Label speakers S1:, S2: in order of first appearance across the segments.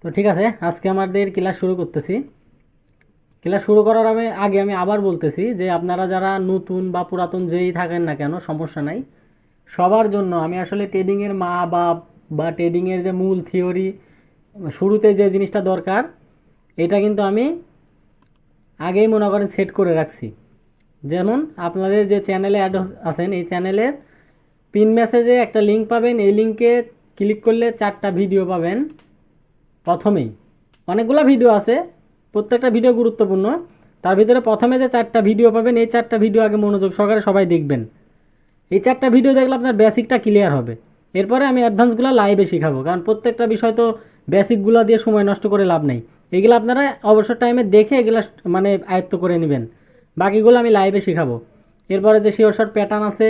S1: তো ঠিক আছে, আজকে আমাদের ক্লাস শুরু করতেছি। ক্লাস শুরু করার আগে আমি আবার বলতেছি যে আপনারা যারা নতুন বা পুরাতন যেই থাকেন না কেন, সমস্যা নাই। সবার জন্য আমি আসলে ট্রেডিংয়ের মা বাপ বা ট্রেডিংয়ের যে মূল থিওরি, শুরুতে যে জিনিসটা দরকার, এটা কিন্তু আমি আগেই মনে করেন সেট করে রাখছি। যেমন আপনাদের যে চ্যানেলে অ্যাড আছেন, এই চ্যানেলের পিন মেসেজে একটা লিঙ্ক পাবেন। এই লিঙ্কে ক্লিক করলে 4টা ভিডিও পাবেন। প্রথমেই অনেকগুলো ভিডিও আছে, প্রত্যেকটা ভিডিও গুরুত্বপূর্ণ। তার ভিতরে প্রথমে যে 4টা ভিডিও পাবেন, এই 4টা ভিডিও আগে মনোযোগ সহকারে সবাই দেখবেন। এই 4টা ভিডিও দেখলে আপনার বেসিকটা ক্লিয়ার হবে। এরপরে আমি অ্যাডভান্সগুলো লাইভে শেখাবো, কারণ প্রত্যেকটা বিষয় তো বেসিকগুলো দিয়ে সময় নষ্ট করে লাভ নেই। এগুলো আপনারা অবসর টাইমে দেখে এগুলো মানে আয়ত্ত করে নেবেন। বাকিগুলো আমি লাইভে শেখাবো। এরপরে যে শিওর শর্ট প্যাটার্ন আছে,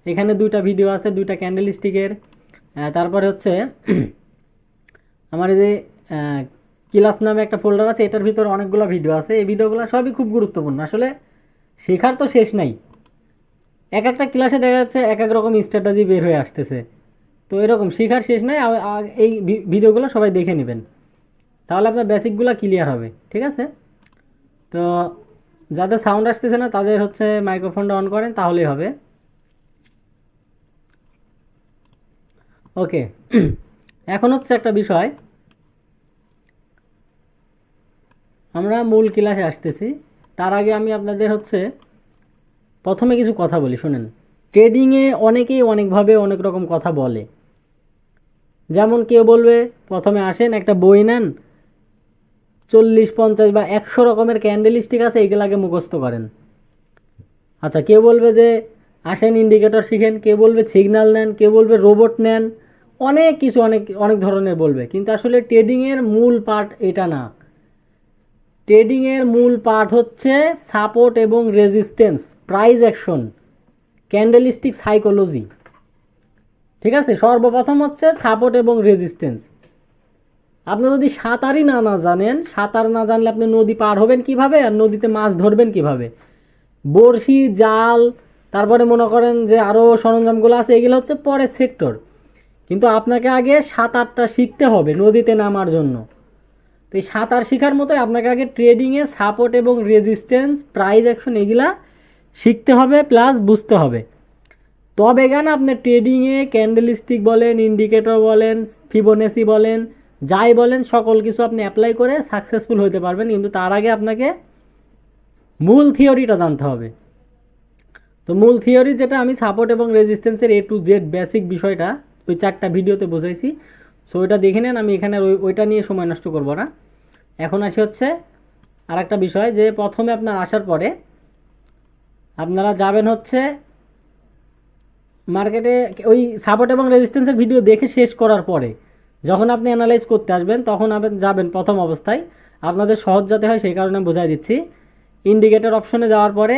S1: এখানে 2টা ভিডিও আছে, 2টা ক্যান্ডেল স্টিকের। তারপরে হচ্ছে আমার এই যে ক্লাস নামে একটা ফোল্ডার আছে, এটার ভিতরে অনেকগুলো ভিডিও আছে। এই ভিডিওগুলো সবই খুব গুরুত্বপূর্ণ। আসলে শেখার তো শেষ নাই। এক একটা ক্লাসে দেখা যাচ্ছে এক এক রকম স্ট্র্যাটেজি বের হয়ে আসতেছে। তো এরকম শেখার শেষ নাই। এই ভিডিওগুলো সবাই দেখে নেবেন, তাহলে আপনার বেসিকগুলো ক্লিয়ার হবে। ঠিক আছে? তো যাদের সাউন্ড আসতেছে না তাদের হচ্ছে মাইক্রোফোনটা অন করেন, তাহলেই হবে। ওকে, এখন হচ্ছে একটা বিষয়, আমরা মূল ক্লাসে আসতেছি। তার আগে আমি আপনাদের হচ্ছে প্রথমে কিছু কথা বলি, শুনেন। ট্রেডিংয়ে অনেকেই অনেকভাবে অনেক রকম কথা বলে। যেমন কেউ বলবে প্রথমে আসেন একটা বই নেন, 40, 50 বা 100 রকমের ক্যান্ডেল স্টিক আছে, এগুলাকে মুখস্থ করেন। আচ্ছা, কেউ বলবে যে আসেন ইন্ডিকেটর শিখেন, কেউ বলবে সিগন্যাল নেন, কেউ বলবে রোবট নেন, অনেক কিছু অনেক অনেক ধরনের বলবে। কিন্তু আসলে ট্রেডিংয়ের মূল পার্ট এটা না। ট্রেডিংয়ের মূল পার্ট হচ্ছে সাপোর্ট এবং resistance, price action, candlestick psychology. ঠিক আছে? সর্বপ্রথম হচ্ছে সাপোর্ট এবং রেজিস্ট্যান্স। আপনি যদি সাঁতারই না জানেন, সাঁতার না জানলে আপনি নদী পার হবেন কিভাবে, আর নদীতে মাছ ধরবেন কিভাবে? বড়শি, জাল, তারপরে মনে করেন যে আরও সরঞ্জামগুলো আছে, এগুলো হচ্ছে পরের সেক্টর। কিন্তু আপনাকে আগে সাঁতারটা শিখতে হবে নদীতে নামার জন্য। তো এই সাঁতার শেখার মতোই আপনাকে আগে ট্রেডিংয়ে সাপোর্ট এবং রেজিস্ট্যান্স, প্রাইস অ্যাকশন, এগুলা শিখতে হবে, প্লাস বুঝতে হবে। তবে কেন আপনি ট্রেডিংয়ে ক্যান্ডেলস্টিক বলেন, ইন্ডিকেটর বলেন, ফিবোনাচি বলেন, যাই বলেন, সকল কিছু আপনি অ্যাপ্লাই করে সাকসেসফুল হতে পারবেন। কিন্তু তার আগে আপনাকে মূল থিওরিটা জানতে হবে। তো মূল থিওরি যেটা আমি সাপোর্ট এবং রেজিস্ট্যান্সের A to Z বেসিক বিষয়টা ওই 4টা ভিডিওতে বোঝাইছি। সো ওইটা দেখে নেন, আমি এখানে ওইটা নিয়ে সময় নষ্ট করব না। এখন আসি হচ্ছে আর একটা বিষয়, যে প্রথমে আপনার আসার পরে আপনারা যাবেন হচ্ছে মার্কেটে। ওই সাপোর্ট এবং রেজিস্ট্যান্সের ভিডিও দেখে শেষ করার পরে যখন আপনি অ্যানালাইজ করতে আসবেন, তখন আপনি যাবেন প্রথম অবস্থায়, আপনাদের সহজ যাতে হয় সেই কারণে বোঝাই দিচ্ছি। ইন্ডিকেটর অপশনে যাওয়ার পরে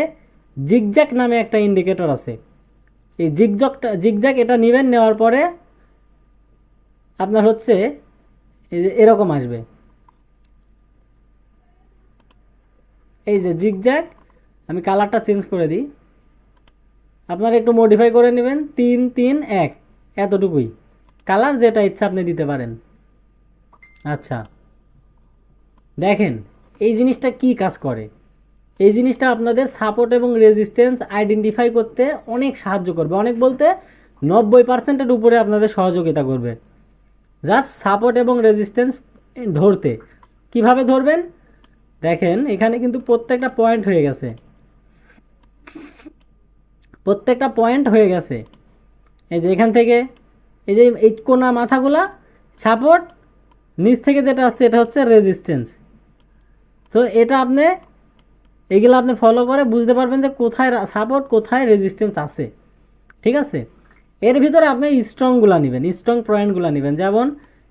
S1: জিগজ্যাক নামে একটা ইন্ডিকেটর আছে। এই জিগজ্যাক এটা নেবেন। নেওয়ার পরে আপনার হচ্ছে এই যে এরকম আসবে, এই যে জিগজ্যাক। আমি কালারটা চেঞ্জ করে দিই, আপনারা একটু মডিফাই করে নেবেন। 3-3-1 এতটুকুই কালার, যেটা ইচ্ছা আপনি দিতে পারেন। আচ্ছা, দেখেন এই জিনিসটা কি কাজ করে। এই জিনিসটা আপনাদের সাপোর্ট এবং রেজিস্ট্যান্স আইডেন্টিফাই করতে অনেক সাহায্য করবে। অনেক বলতে 90%-এর উপরে আপনাদের সহযোগিতা করবে জাস্ট সাপোর্ট এবং রেজিস্ট্যান্স ধরতে। কিভাবে ধরবেন দেখেন, এখানে কিন্তু প্রত্যেকটা পয়েন্ট হয়ে গেছে, প্রত্যেকটা পয়েন্ট হয়ে গেছে। এই যে এখান থেকে এই যে এই কোনা মাথাগুলা সাপোর্ট, নিচ থেকে যেটা আসছে এটা হচ্ছে রেজিস্ট্যান্স। তো এটা এগুলো আপনি ফলো করে বুঝতে পারবেন যে কোথায় সাপোর্ট, কোথায় রেজিস্ট্যান্স আছে। ঠিক আছে? এর ভিতরে আপনি স্ট্রংগুলো নেবেন, স্ট্রং পয়েন্টগুলো নেবেন। যেমন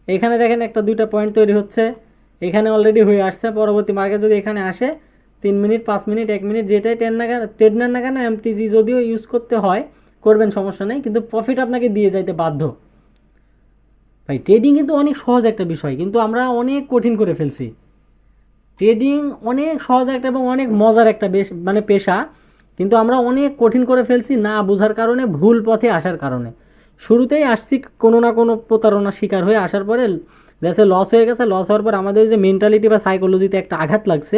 S1: এখানে দেখেন একটা 2টা পয়েন্ট তৈরি হচ্ছে, এখানে অলরেডি হয়ে আসছে। পরবর্তী মার্কেট যদি এখানে আসে 3 মিনিট, 5 মিনিট, 1 মিনিট, যেটাই ট্রেড নেন না কেন, এমটিজি যদিও ইউজ করতে হয় করবেন, সমস্যা নেই, কিন্তু প্রফিট আপনাকে দিয়ে যাইতে বাধ্য। ভাই ট্রেডিং কিন্তু অনেক সহজ একটা বিষয়, কিন্তু আমরা অনেক কঠিন করে ফেলছি। ট্রেডিং অনেক সহজ একটা এবং অনেক মজার একটা পেশা, কিন্তু আমরা অনেক কঠিন করে ফেলছি না বোঝার কারণে, ভুল পথে আসার কারণে। শুরুতেই আসছি কোনো না কোনো প্রতারণার শিকার হয়ে আসার পরে দেশে লস হয়ে গেছে, লস হওয়ার পর আমাদের যে মেন্টালিটি বা সাইকোলজিতে একটা আঘাত লাগছে,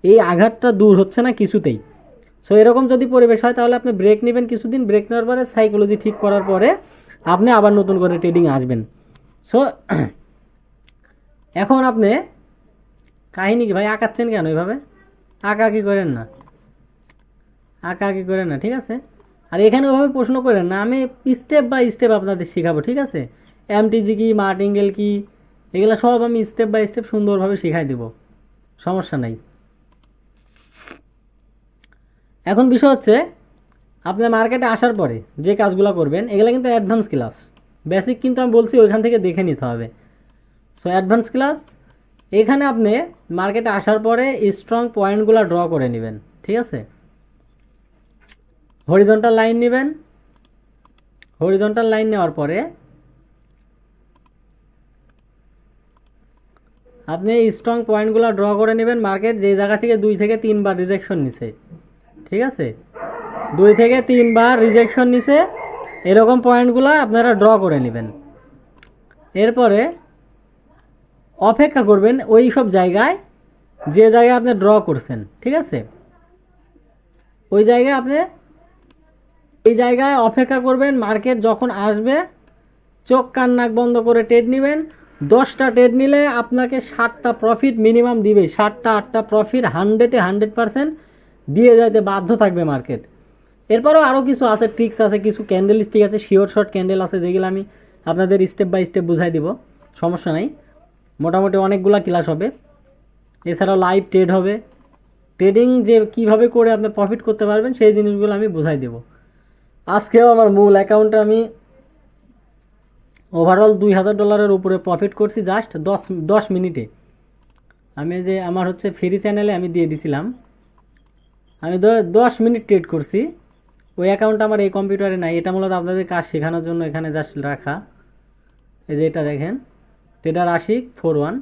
S1: এই আঘাতটা দূর হচ্ছে না কিছুতেই। সো এরকম যদি পরিবেশ হয় তাহলে আপনি ব্রেক নেবেন কিছুদিন, ব্রেক নেওয়ার পরে সাইকোলজি ঠিক করার পরে আপনি আবার নতুন করে ট্রেডিং আসবেন। সো এখন আপনি কাহিনী কি ভাই আঁকাচ্ছেন কেন এভাবে? আঁকাআঁকি করেন না, আঁকাআঁকি করেন না, ঠিক আছে? আর এখানে ওভাবে প্রশ্ন করেন না, আমি স্টেপ বাই স্টেপ আপনাদের শেখাবো, ঠিক আছে? এমটিজি কি, মার্টিঙ্গেল কি, এগুলো সব আমি স্টেপ বাই স্টেপ সুন্দরভাবে শেখাই দেব, সমস্যা নাই। এখন বিষয় হচ্ছে আপনার মার্কেটে আসার পরে যে কাজগুলো করবেন এগুলো কিন্তু অ্যাডভান্স ক্লাস, বেসিক কিন্তু আমি বলছি ওইখান থেকে দেখে নিতে হবে। সো অ্যাডভান্স ক্লাস, এখানে আপনি মার্কেটে আসার পরে স্ট্রং পয়েন্টগুলো ড্র করে নেবেন, ঠিক আছে? হরিজন্টাল লাইন নেবেন, হরিজন্টাল লাইন নেওয়ার পরে আপনি স্ট্রং পয়েন্টগুলো ড্র করে নেবেন। মার্কেট যে জায়গা থেকে 2 থেকে 3 বার রিজেকশন নিছে, ঠিক আছে? 2 থেকে 3 বার রিজেকশন নিছে, এরকম পয়েন্টগুলো আপনারা ড্র করে নেবেন। এরপরে অপেক্ষা করবেন ওই সব জায়গায় যে জায়গায় আপনি ড্র করছেন, ঠিক আছে? ওই জায়গায় আপনি এই জায়গায় অপেক্ষা করবেন। মার্কেট যখন আসবে চোখ কান নাক বন্ধ করে ট্রেড নেবেন। 10টা ট্রেড নিলে আপনাকে 7টা প্রফিট মিনিমাম দিবে, 7টা 8টা প্রফিট 100% দিয়ে যাইতে বাধ্য থাকবে মার্কেট। এরপরও আরও কিছু আছে, ট্রিক্স আছে, কিছু ক্যান্ডেল স্টিক আছে, শিওর শর্ট ক্যান্ডেল আছে, যেগুলো আমি আপনাদের স্টেপ বাই স্টেপ বুঝাই দিব, সমস্যা নাই। মোটামুটি অনেকগুলো ক্লাস হবে। এছাড়াও লাইভ ট্রেড হবে, ট্রেডিং যে কিভাবে করে আপনি প্রফিট করতে পারবেন সেই জিনিসগুলো আমি বুঝাই দেব। আজকেও আমার মূল অ্যাকাউন্টে আমি ওভারঅল $2000 উপরে প্রফিট করছি জাস্ট 10 মিনিটে। আমি যে আমার হচ্ছে ফ্রি চ্যানেলে আমি দিয়ে দিছিলাম, আমি 10 মিনিট ট্রেড করছি। ওই অ্যাকাউন্টটা আমার এই কম্পিউটারে নাই, এটা মূলত আপনাদের কাজ শেখানোর জন্য এখানে জাস্ট রাখা। এই যে এটা দেখেন, ট্রেডার আশিক 41,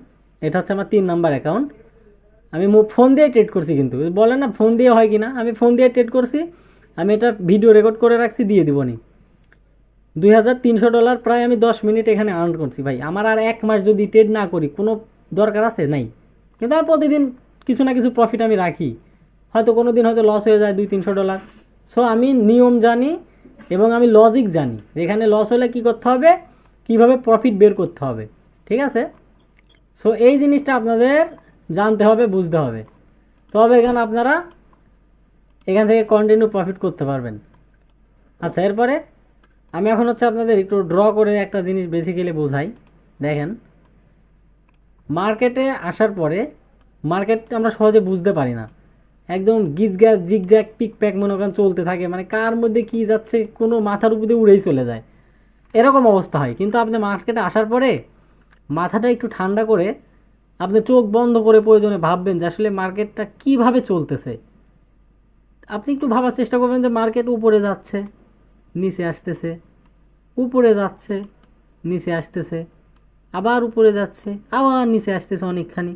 S1: এটা হচ্ছে আমার 3 নাম্বার অ্যাকাউন্ট। আমি ফোন দিয়ে ট্রেড করছি, কিন্তু বলেন না ফোন দিয়ে হয় কি না, আমি ফোন দিয়ে ট্রেড করছি। আমি এটা ভিডিও রেকর্ড করে রাখছি, দিয়ে দিবনি। $2300 প্রায় আমি 10 মিনিট এখানে আর্ন করছি ভাই। আমার আর 1 মাস যদি ট্রেড না করি কোনো দরকার আছে? নাই। কিন্তু আর প্রতিদিন কিছু না কিছু প্রফিট আমি রাখি, হয়তো কোনো দিন হয়তো লস হয়ে যায় $200-300। সো আমি নিয়ম জানি এবং আমি লজিক জানি, যেখানে লস হলে কি করতে হবে, কিভাবে প্রফিট বের করতে হবে, ঠিক আছে? সো এই জিনিসটা আপনাদের জানতে হবে, বুঝতে হবে, তবে এখানে আপনারা এখান থেকে কন্টিনিউ প্রফিট করতে পারবেন। আচ্ছা, এরপরে আমি এখন হচ্ছে আপনাদের একটু ড্র করে একটা জিনিস বেসিক্যালি বোঝাই। দেখেন, মার্কেটে আসার পরে মার্কেট আমরা সহজে বুঝতে পারি না, একদম গিজগ্যাজ জিগজ্যাগ পিক প্যাক মনে করেন চলতে থাকে, মানে কার মধ্যে কি যাচ্ছে কোনো মাথার উপর দিয়ে উড়েই চলে যায়, এরকম অবস্থা হয়। কিন্তু আপনি মার্কেটে আসার পরে মাথাটা একটু ঠান্ডা করে আপনি চোখ বন্ধ করে প্রয়োজনে ভাববেন যে আসলে মার্কেটটা কিভাবে চলতেছে। আপনি একটু ভাবার চেষ্টা করবেন যে মার্কেট উপরে যাচ্ছে, নিচে আসতেছে, উপরে যাচ্ছে, নিচে আসতেছে, আবার উপরে যাচ্ছে, আবার নিচে আসতেছে অনেকখানি,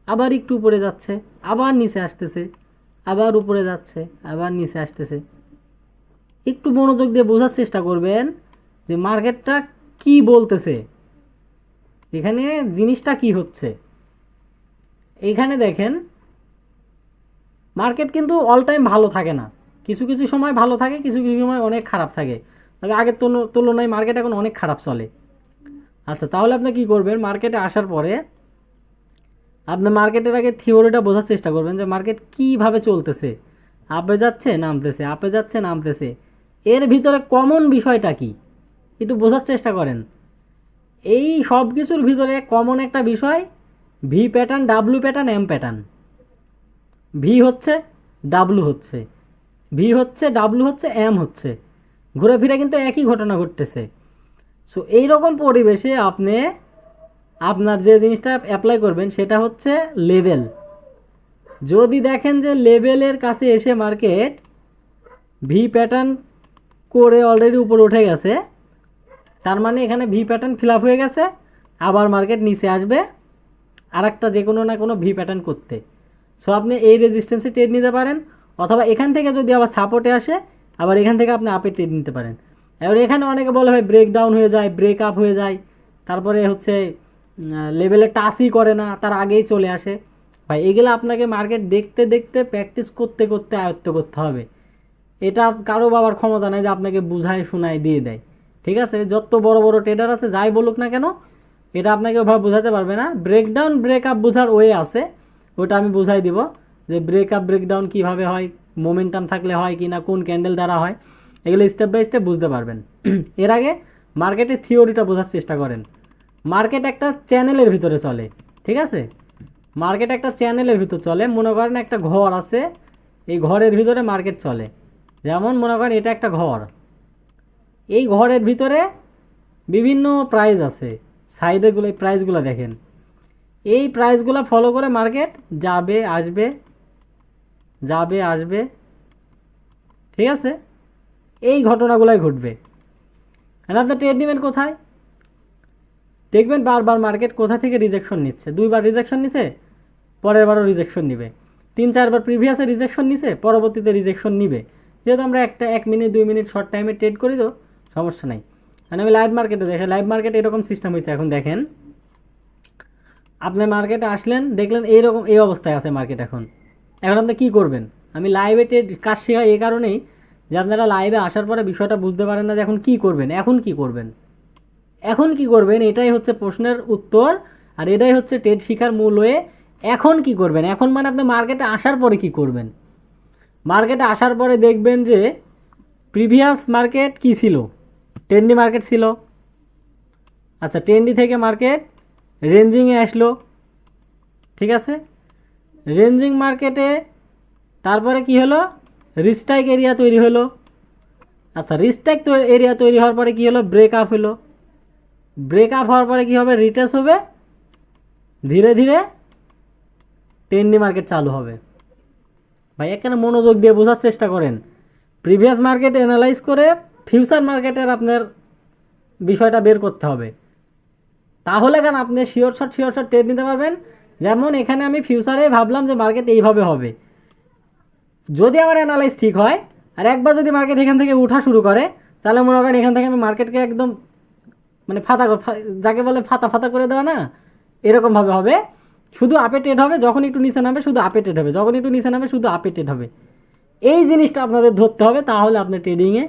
S1: আবার একটু উপরে যাচ্ছে, আবার নিচে আসতেছে, আবার উপরে যাচ্ছে, আবার নিচে আসতেছে। একটু মনোযোগ দিয়ে বোঝার চেষ্টা করবেন যে মার্কেটটা কি বলতেছে, এখানে জিনিসটা কি হচ্ছে। এইখানে দেখেন, মার্কেট কিন্তু অল টাইম ভালো থাকে না, কিছু কিছু সময় ভালো থাকে, কিছু কিছু সময় অনেক খারাপ থাকে। তবে আগের তুলনায় মার্কেট এখন অনেক খারাপ চলে। আচ্ছা, তাহলে আপনি কী করবেন, মার্কেটে আসার পরে আপনি মার্কেটের আগে থিওরিটা বোঝার চেষ্টা করবেন যে মার্কেট কীভাবে চলতেছে, আপে যাচ্ছে নামতেছে, আপে যাচ্ছে নামতেছে, এর ভিতরে কমন বিষয়টা কি একটু বোঝার চেষ্টা করেন। এই সব কিছুর ভিতরে কমন একটা বিষয়, V pattern, W pattern, M pattern. V হচ্ছে, ডাব্লু হচ্ছে, ভি হচ্ছে, ডাব্লু হচ্ছে, এম হচ্ছে, ঘুরে ফিরে কিন্তু একই ঘটনা ঘটতেছে। সো এইরকম পরিবেশে আপনি আপনার যে জিনিসটা অ্যাপ্লাই করবেন সেটা হচ্ছে লেভেল। যদি দেখেন যে লেভেলের কাছে এসে মার্কেট ভি প্যাটার্ন করে অলরেডি উপরে উঠে গেছে, তার মানে এখানে ভি প্যাটার্ন ফিল আপ হয়ে গেছে, আবার মার্কেট নিচে আসবে আর একটা যে কোনো না কোনো ভি প্যাটার্ন করতে। সো আপনি এই রেজিস্ট্যান্সে ট্রেড নিতে পারেন, অথবা এখান থেকে যদি আবার সাপোর্টে আসে আবার এখান থেকে আপনি আপে ট্রেড নিতে পারেন। এবার এখানে অনেকে বলে ভাই ব্রেক ডাউন হয়ে যায়, ব্রেক আপ হয়ে যায়, তারপরে হচ্ছে লেভেলে টাচই করে না, তার আগেই চলে আসে। ভাই এগুলো আপনাকে মার্কেট দেখতে দেখতে প্র্যাকটিস করতে করতে আয়ত্ত করতে হবে। এটা কারো বাবার ক্ষমতা নেই যে আপনাকে বুঝায় শোনায় দিয়ে দেয়। ঠিক আছে, যত বড় বড় ট্রেডার আছে যাই বলুক না কেন, এটা আপনাকে ওভাবে বোঝাতে পারবে না। ব্রেকডাউন ব্রেকআপ বোঝার ওয়ে আছে, ওটা আমি বুঝাই দিব যে ব্রেকআপ ব্রেকডাউন কীভাবে হয়, মোমেন্টাম থাকলে হয় কি না, কোন ক্যান্ডেল দ্বারা হয়, এগুলো স্টেপ বাই স্টেপ বুঝতে পারবেন। এর আগে মার্কেটের থিওরিটা বোঝার চেষ্টা করেন। মার্কেট একটা চ্যানেলের ভিতরে চলে, ঠিক আছে, মার্কেট একটা চ্যানেলের ভিতর চলে। মনে করেন একটা ঘর আছে, এই ঘরের ভিতরে মার্কেট চলে। যেমন মনে করেন এটা একটা ঘর, এই ঘরের ভিতরে বিভিন্ন প্রাইস আছে, সাইডেগুলো এই প্রাইসগুলো দেখেন, এই প্রাইসগুলো ফলো করে মার্কেট যাবে আসবে যাবে আসবে, ঠিক আছে, এই ঘটনাগুলোই ঘটবে। আর আপনি ট্রেড নেবেন কোথায়, দেখবেন বারবার মার্কেট কোথা থেকে রিজেকশন নিচ্ছে। 2বার রিজেকশন নিছে, পরের বারও রিজেকশন নিবে, 3-4বার প্রিভিয়াসে রিজেকশন নিছে, পরবর্তীতে রিজেকশন নিবে। যেহেতু আমরা 1 মিনিট 2 মিনিট শর্ট টাইমে ট্রেড করি তো সমস্যা নাই। মানে আমি লাইভ মার্কেটে দেখে, লাইভ মার্কেটে এরকম সিস্টেম হয়েছে। এখন দেখেন, আপনি মার্কেটে আসলেন, দেখলেন এইরকম এই অবস্থায় আছে মার্কেট। এখন এখন আপনি কী করবেন? আমি লাইভে ট্রেড কাজ শেখাই এই কারণেই যে আপনারা লাইভে আসার পরে বিষয়টা বুঝতে পারেন না যে এখন কী করবেন। এখন কি করবেন, এখন কি করবেন, এটাই হচ্ছে প্রশ্নের উত্তর, আর এটাই হচ্ছে ট্রেড শিখার মূল ওয়ে। এখন কি করবেন, এখন মানে আপনি মার্কেটে আসার পরে কি করবেন। মার্কেটে আসার পরে দেখবেন যে প্রিভিয়াস মার্কেট কি ছিল, ট্রেন্ডি মার্কেট ছিল। আচ্ছা, ট্রেন্ডি থেকে মার্কেট রেঞ্জিংয়ে আসলো, ঠিক আছে, রেঞ্জিং মার্কেটে তারপরে কি হলো, রিস্ট্রাইক এরিয়া তৈরি হলো। আচ্ছা, রিস্ট্রাইক এরিয়া তৈরি হওয়ার পরে কি হলো, ব্রেক আপ হলো। ব্রেক আপ হওয়ার পরে কী হবে, রিটেস হবে, ধীরে ধীরে ট্রেন্ডি মার্কেট চালু হবে। ভাই এখানে মনোযোগ দিয়ে বোঝার চেষ্টা করেন। প্রিভিয়াস মার্কেট অ্যানালাইজ করে ফিউচার মার্কেটের আপনার বিষয়টা বের করতে হবে, তাহলে কেন আপনি শিওর শট ট্রেড নিতে পারবেন। যেমন এখানে আমি ফিউচারে ভাবলাম যে মার্কেট এইভাবে হবে, যদি আমার অ্যানালাইজ ঠিক হয়, আর একবার যদি মার্কেট এখান থেকে উঠা শুরু করে, তাহলে মনে করেন এখান থেকে আমি মার্কেটকে একদম মানে যাকে বলে ফাতা করে দেওয়া না, এরকমভাবে হবে। শুধু আপে ট্রেড হবে, যখন একটু নিচে নামবে শুধু আপে ট্রেড হবে, যখন একটু নিচে নামবে শুধু আপে ট্রেড হবে। এই জিনিসটা আপনাদের ধরতে হবে, তাহলে আপনি ট্রেডিংয়ে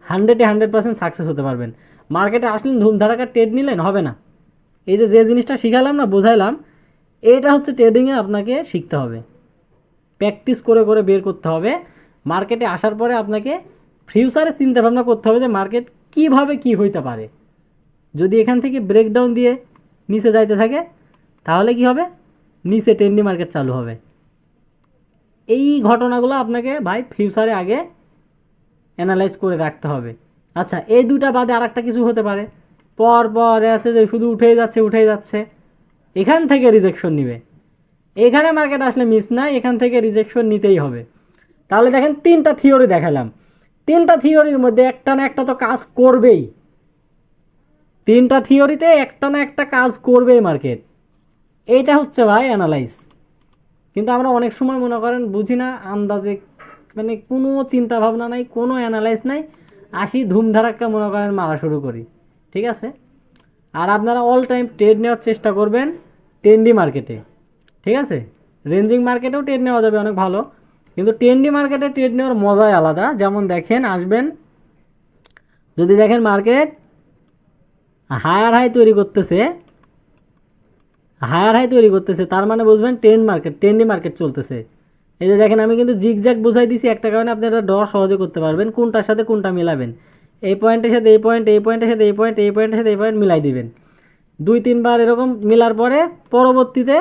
S1: 100% সাকসেস হতে পারবেন। মার্কেটে আসলেন ধুমধারাকার ট্রেড নিলেন হবে না। এই যে জিনিসটা শিখালাম না, বোঝাইলাম, এইটা হচ্ছে ট্রেডিংয়ে আপনাকে শিখতে হবে, প্র্যাকটিস করে করে বের করতে হবে। মার্কেটে আসার পরে আপনাকে ফিউচারে চিন্তাভাবনা করতে হবে যে মার্কেট কীভাবে কী হইতে পারে। যদি এখান থেকে ব্রেকডাউন দিয়ে নিচে যাইতে থাকে, তাহলে কি হবে, নিচে ট্রেন্ডি মার্কেট চালু হবে। এই ঘটনাগুলো আপনাকে ভাই ফিউচারে আগে অ্যানালাইজ করে রাখতে হবে। আচ্ছা, এই দুটা বাদে আর একটা কিছু হতে পারে, পর আছে যে শুধু উঠেই যাচ্ছে, এখান থেকে রিজেকশন নিবে। এখানে মার্কেট আসলে মিস নাই, এখান থেকে রিজেকশন নিতেই হবে। তাহলে দেখেন 3টা থিওরি দেখালাম, 3টা থিওরির মধ্যে একটা না একটা তো কাজ করবেই। 3টা থিওরিতে একটা না একটা কাজ করবেই মার্কেট। এইটা হচ্ছে ভাই অ্যানালাইজ। কিন্তু আমরা অনেক সময় মনে করেন বুঝি না, আন্দাজে মানে কোনো চিন্তা ভাবনা নাই, কোনো অ্যানালাইজ নাই, আসি ধুমধারাক্কা মনে করেন মারা শুরু করি, ঠিক আছে। আর আপনারা অল টাইম ট্রেড নেওয়ার চেষ্টা করবেন ট্রেন্ডি মার্কেটে, ঠিক আছে। রেঞ্জিং মার্কেটেও ট্রেড নেওয়া যাবে অনেক ভালো, কিন্তু ট্রেন্ডি মার্কেটে ট্রেড নেওয়ার মজাই আলাদা। যেমন দেখেন, আসবেন, যদি দেখেন মার্কেট হায়ার হাই তৈরি করতেছে, তার মানে বুঝবেন ট্রেন্ডি মার্কেট চলতেছে। এই যে দেখেন, আমি কিন্তু জিগজ্যাগ বুঝাই দিছি একটা কারণে, আপনি এটা ড্র সহজে করতে পারবেন, কোনটার সাথে কোনটা মিলাবেন। এই পয়েন্টের সাথে এই পয়েন্ট, এই পয়েন্টের সাথে এই পয়েন্ট, এই পয়েন্টের সাথে এই পয়েন্ট মিলাই দিবেন। 2-3 বার এরকম মিলার পরে পরবর্তীতে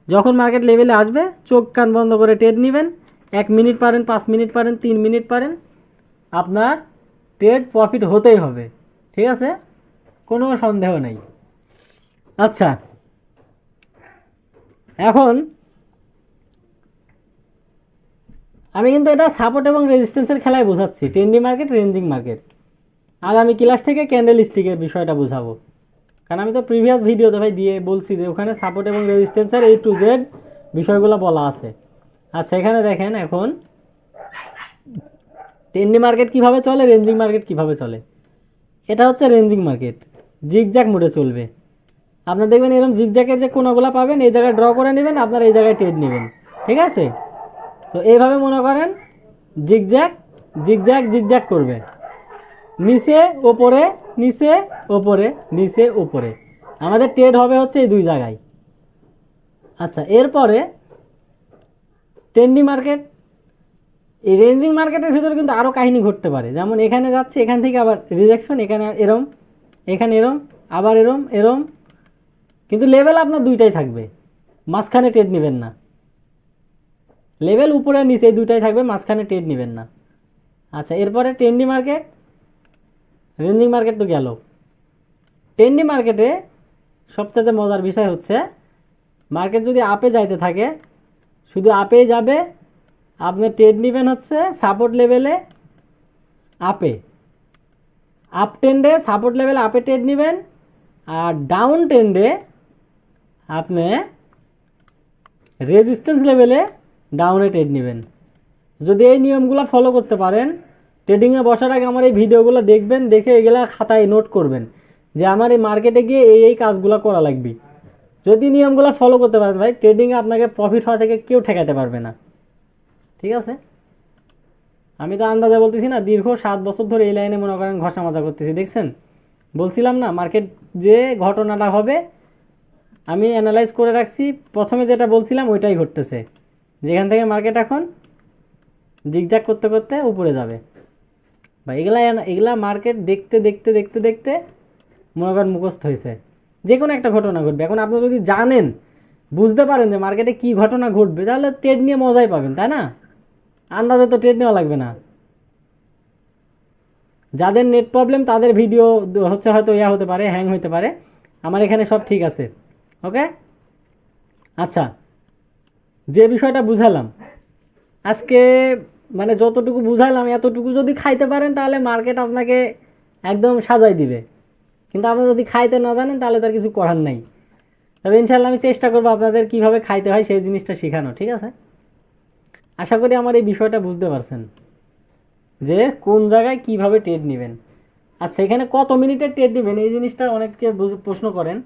S1: যখন মার্কেট লেভেলে আসবে, চোখ কান বন্ধ করে ট্রেড নেবেন। 1 মিনিট পারেন, 5 মিনিট পারেন, 3 মিনিট পারেন, আপনার ট্রেড প্রফিট হতেই হবে, ঠিক আছে, কোনো সন্দেহ নেই। আচ্ছা, এখন আমি কিন্তু এটা সাপোর্ট এবং রেজিস্ট্যান্সের খেলায় বোঝাচ্ছি, ট্রেন্ডি মার্কেট, রেঞ্জিং মার্কেট। আগামী ক্লাস থেকে ক্যান্ডেল স্টিকের বিষয়টা বোঝাবো, কারণ আমি তো প্রিভিয়াস ভিডিওতে ভাই দিয়ে বলছি যে ওখানে সাপোর্ট এবং রেজিস্ট্যান্সের A to Z বিষয়গুলো বলা আছে। আচ্ছা, এখানে দেখেন, এখন ট্রেন্ডি মার্কেট কীভাবে চলে, রেঞ্জিং মার্কেট কীভাবে চলে। এটা হচ্ছে রেঞ্জিং মার্কেট, জিগজ্যাগ মোডে চলবে। আপনার দেখবেন এরকম জিগজ্যাগের যে কোনাগুলো পাবেন এই জায়গায় ড্র করে নেবেন, আপনার এই জায়গায় ট্রেড নেবেন, ঠিক আছে। তো এইভাবে মনে করেন জিগজ্যাগ জিগজ্যাগ জিগজ্যাগ করবে, নিচে ওপরে নিচে ওপরে নিচে ওপরে, আমাদের ট্রেড হবে হচ্ছে এই দুই জায়গায়। আচ্ছা, এরপরে ট্রেন্ডি মার্কেট, এই রেঞ্জিং মার্কেটের ভিতরে কিন্তু আরও কাহিনী ঘটতে পারে, যেমন এখানে যাচ্ছে, এখান থেকে আবার রিজেকশন, এখানে এরম, এখানে এরম, আবার এরম এরম, কিন্তু লেভেল আপনার দুইটাই থাকবে, মাঝখানে ট্রেড নেবেন না। লেভেল উপরে নিচে এই দুইটাই থাকবে, মাঝখানে ট্রেড নেবেন না। আচ্ছা, এরপরে ট্রেন্ডি মার্কেট, রেঞ্জিং মার্কেট তো গেল। ট্রেন্ডি মার্কেটে সবচেয়ে মজার বিষয় হচ্ছে মার্কেট যদি আপে যাইতে থাকে, শুধু আপেই যাবে, আপনি ট্রেড নেবেন হচ্ছে সাপোর্ট লেভেলে আপে, আপ ট্রেন্ডে সাপোর্ট লেভেলে আপে ট্রেড নেবেন, আর ডাউন ট্রেন্ডে আপনি রেজিস্ট্যান্স লেভেলে ডাউনে ট্রেড নেবেন। যদি এই নিয়মগুলো ফলো করতে পারেন, ট্রেডিংয়ে বসার আগে আমার এই ভিডিওগুলো দেখবেন, দেখে এগুলা খাতায় নোট করবেন যে আমার এই মার্কেটে গিয়ে এই কাজগুলো করা লাগবে। যদি নিয়মগুলো ফলো করতে পারেন ভাই, ট্রেডিংয়ে আপনাকে প্রফিট হওয়া থেকে কেউ ঠেকাতে পারবে না, ঠিক আছে। আমি তো আন্দাজে বলতেছি না, দীর্ঘ 7 বছর ধরে এই লাইনে মনে করেন ঘষা মাজা করতেছি, দেখছেন। বলছিলাম না মার্কেট যে ঘটনাটা হবে আমি অ্যানালাইজ করে রাখছি, প্রথমে যেটা বলছিলাম ওইটাই ঘটতেছে, যেখান থেকে মার্কেট এখন জিগজাগ করতে করতে উপরে যাবে। বা এগুলা মার্কেট দেখতে দেখতে দেখতে দেখতে মনে করেন মুখস্থ হয়েছে, যে কোনো একটা ঘটনা ঘটবে। এখন আপনি যদি জানেন, বুঝতে পারেন যে মার্কেটে কী ঘটনা ঘটবে, তাহলে ট্রেড নিয়ে মজাই পাবেন, তাই না। আন্দাজে তো ট্রেড নেওয়া লাগবে না। যাদের নেট প্রবলেম তাদের ভিডিও হচ্ছে হয়তো হতে পারে, হ্যাং হতে পারে, আমার এখানে সব ঠিক আছে, ওকে। আচ্ছা, যে বিষয়টা বুঝালাম আজকে, মানে যতটুকু বুঝাইলাম এতটুকু যদি খাইতে পারেন তাহলে মার্কেট আপনাকে একদম সাজাই দিবে, কিন্তু আপনি যদি খাইতে না জানেন তাহলে তার কিছু করার নাই। তবে ইনশাল্লাহ আমি চেষ্টা করবো আপনাদের কীভাবে খাইতে হয় সেই জিনিসটা শেখানো, ঠিক আছে। আশা করি আমার এই বিষয়টা বুঝতে পারছেন যে কোন জায়গায় কিভাবে ট্রেড নেবেন। আচ্ছা, এখানে কত মিনিটের ট্রেড নেবেন এই জিনিসটা অনেকে প্রশ্ন করেন।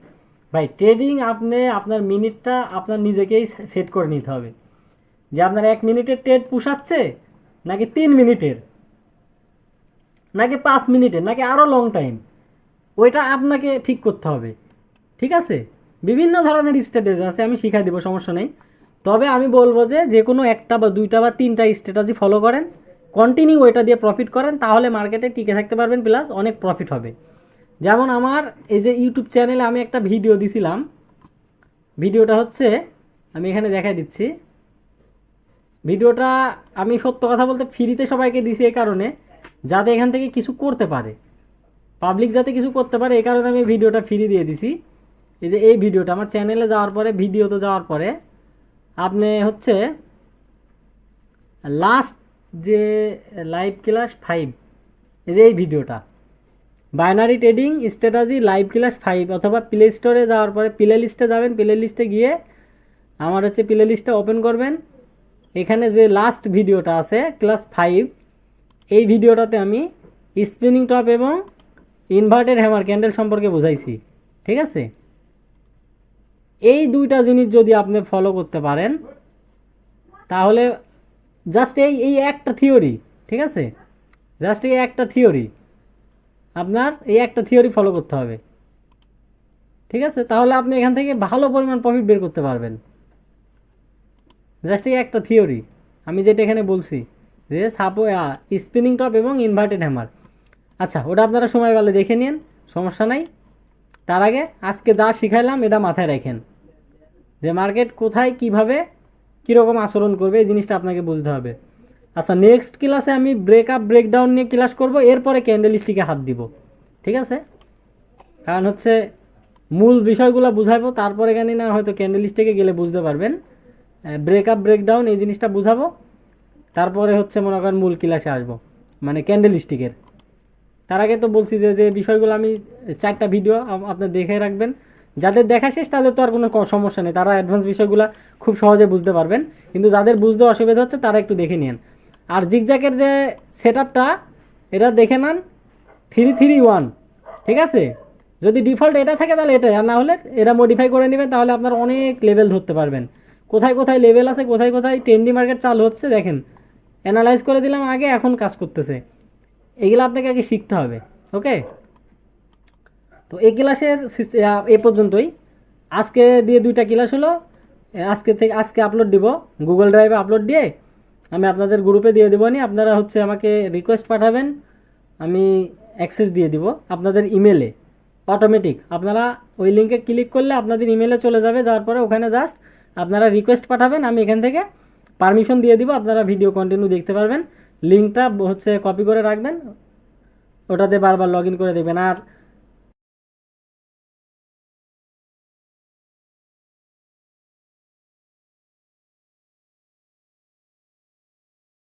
S1: ভাই, ট্রেডিং আপনি আপনার মিনিটটা আপনার নিজেকেই সেট করে নিতে হবে, যে আপনার 1 মিনিটের ট্রেড পুষাচ্ছে নাকি 3 মিনিটের, নাকি 5 মিনিটের, নাকি আরও লং টাইম, ওইটা আপনাকে ঠিক করতে হবে, ঠিক আছে। বিভিন্ন ধরনের স্ট্র্যাটেজি আছে, আমি শিখাই দেবো, সমস্যা নেই। তবে আমি বলবো যে কোনো একটা বা দুইটা বা তিনটা স্ট্র্যাটেজি ফলো করেন, কন্টিনিউ ওইটা দিয়ে প্রফিট করেন, তাহলে মার্কেটে টিকে থাকতে পারবেন, প্লাস অনেক প্রফিট হবে। যেমন আমার এই যে ইউটিউব চ্যানেলে আমি একটা ভিডিও দিছিলাম, ভিডিওটা হচ্ছে আমি এখানে দেখাই দিচ্ছি। ভিডিওটা আমি সত্য কথা বলতে ফ্রিতে সবাইকে দিছি, এই কারণে যাতে এখান থেকে কিছু করতে পারে, পাবলিক যাতে কিছু করতে পারে, এই কারণে আমি ভিডিওটা ফ্রি দিয়ে দিছি। এই যে এই ভিডিওটা আমার চ্যানেলে যাওয়ার পরে, ভিডিওতে যাওয়ার পরে আপনি হচ্ছে লাস্ট যে লাইভ ক্লাস 5, এই যে এই ভিডিওটা, binary trading strategy live class 5, অথবা প্লে স্টোরে যাওয়ার পরে প্লে লিস্টে যাবেন, প্লে লিস্টে গিয়ে আমার হচ্ছে প্লে লিস্টটা ওপেন করবেন। এখানে যে লাস্ট ভিডিওটা আছে ক্লাস 5, এই ভিডিওটাতে আমি স্পিনিং টপ এবং ইনভার্টেড হ্যামার ক্যান্ডেল সম্পর্কে বুঝাইছি, ঠিক আছে। এই দুইটা জিনিস যদি আপনি ফলো করতে পারেন তাহলে জাস্ট এই একটা থিওরি, ঠিক আছে, জাস্ট এই একটা থিওরি, আপনার এই একটা থিওরি ফলো করতে হবে, ঠিক আছে, তাহলে আপনি এখান থেকে ভালো পরিমাণ প্রফিট বের করতে পারবেন। জাস্ট এই একটা থিওরি আমি যেটা এখানে বলছি, যে স্পিনিং টপ এবং ইনভার্টেড হ্যামার। আচ্ছা, ওটা আপনারা সময় পেলে দেখে নিন, সমস্যা নাই। তার আগে আজকে যা শিখাইলাম এটা মাথায় রাখেন, যে মার্কেট কোথায় কিভাবে কীরকম আচরণ করবে এই জিনিসটা আপনাকে বুঝতে হবে। আচ্ছা, নেক্সট ক্লাসে আমি ব্রেকআপ ব্রেকডাউন নিয়ে ক্লাস করব, এরপরে ক্যান্ডেল স্টিকে হাত দিব, ঠিক আছে। কারণ হচ্ছে মূল বিষয়গুলো বুঝাবো, তারপরে এখানে না হয়তো ক্যান্ডেল স্টিকে গেলে বুঝতে পারবেন। ব্রেকআপ ব্রেকডাউন এই জিনিসটা বুঝাবো, তারপরে হচ্ছে মনে করেন মূল ক্লাসে আসবো, মানে ক্যান্ডেল স্টিকের। তার আগে তো বলছি যে বিষয়গুলো আমি 4টা ভিডিও আপনি দেখে রাখবেন, যাদের দেখা শেষ তাদের তো আর কোনো সমস্যা নেই, তারা অ্যাডভান্স বিষয়গুলো খুব সহজে বুঝতে পারবেন, কিন্তু যাদের বুঝতে অসুবিধা হচ্ছে তারা একটু দেখে নিন। আর জিগজ্যাগের যে সেট আপটা এটা দেখে নেন, 331 ঠিক আছে, যদি ডিফল্ট এটা থাকে তাহলে এটাই, আর না হলে এটা মডিফাই করে নেবেন, তাহলে আপনার অনেক লেভেল ধরতে পারবেন। কোথায় কোথায় লেভেল আছে, কোথায় কোথায় ট্রেন্ডি মার্কেট চালু হচ্ছে দেখেন, অ্যানালাইজ করে দিলাম আগে, এখন কাজ করতেছে। এগুলো আপনাকে আগে শিখতে হবে। ওকে, তো এই ক্লাসের এ পর্যন্তই। আজকে দিয়ে 2টা ক্লাস হলো, আজকে আপলোড দিব, গুগল ড্রাইভে আপলোড দিয়ে আমি আপনাদের গ্রুপে দিয়ে দেবো। আপনারা হচ্ছে আমাকে রিকোয়েস্ট পাঠাবেন, আমি অ্যাক্সেস দিয়ে দিব আপনাদের ইমেলে অটোমেটিক। আপনারা ওই লিঙ্কে ক্লিক করলে আপনাদের ইমেলে চলে যাবে, যাওয়ার পরে ওখানে জাস্ট আপনারা রিকোয়েস্ট পাঠাবেন, আমি এখান থেকে পারমিশন দিয়ে দিব, আপনারা ভিডিও কন্টিনিউ দেখতে পারবেন। লিঙ্কটা হচ্ছে কপি করে রাখবেন, ওটাতে বারবার লগ ইন করে দেবেন। আর